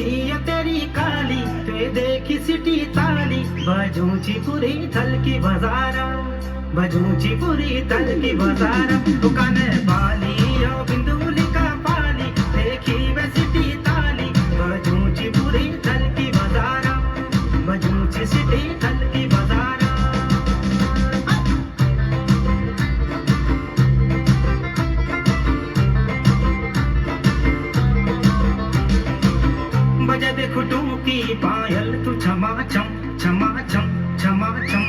कुर्ती है तेरी काली, ते देखी सिटी ताली, बजूची पुरी थलकी बाजारा, बजूची पुरी थलकी बाजारा, दुकाने बाली ओ बिंदुली का पाली, देखी वे सिटी ताली, बजूची पुरी थलकी बाजारा, बजूची सिटी थलकी बाजारा। बजे देखो टूकी पायल तू छमाचम छमाचम छमाचम,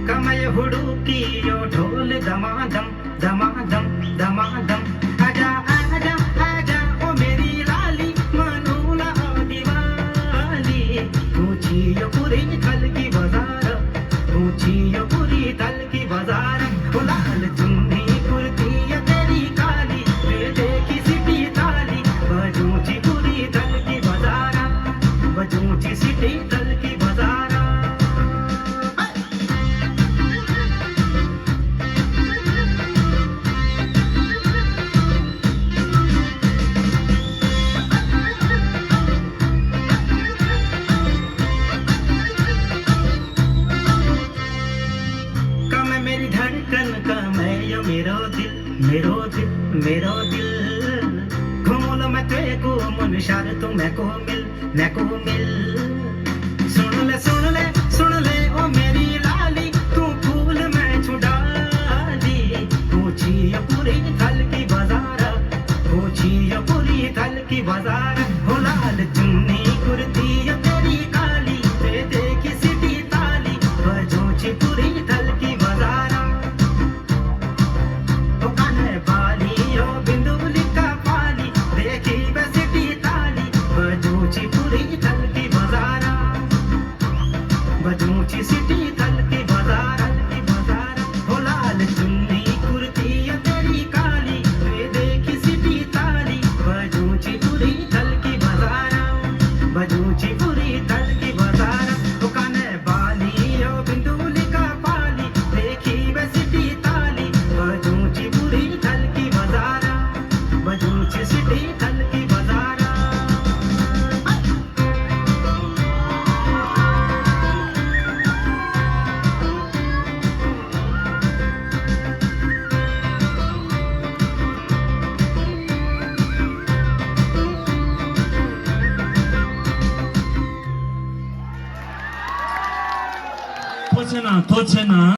कमय हुडूकी यो ढोल दमादम दमादम दमादम, आजा आजा आजा ओ मेरी लाली मनूला दिवाली, ऊंची यो पूरी थल की बाजार, ऊंची यो पूरी थल की बाजार, ओ लाल चुन्नी कुर्ती है तेरी काली, ये देखी सिटी ताली, बजूची पूरी थल की बाजारा, बजूची सिटी थल की बाजारा। कम मेरी धड़कन कम है यो मेरो दिल मेरो दिल मेरो दिल, घूमल मैं तेरे को मन शार तू मैं को मिल, सुन ले ओ मेरी लाली, तू फूल मैं छुड़ा दी, ऊंची यो पूरी थल की बाजारा, ऊंची यो पूरी थल की बाजारा, हो लाल चुन्नी कुर्ती यो तेरी काली, ते देखी सिटी ताली, बजूची पूरी थल की बाजारा, ओ कान्हे बाली ओ बिंदुली का पाली, देखी वे सिटी ताली, बजूची पूरी थल की बाजारा, बजूची सिटी थल की बाजारा की बाजारा, हो लाल चुन्नी कुर्ती है तेरी काली, ते देखी सिटी ताली, बजूची पूरी थल की बाजारा, बजूची पूरी थल की बाजारा, ओ कान्हे बाली ओ बिंदुली का पाली, देखी वे सिटी ताली, बजूची पूरी थल की बाजारा, बजूची सिटी थल की बाजारा। 토체나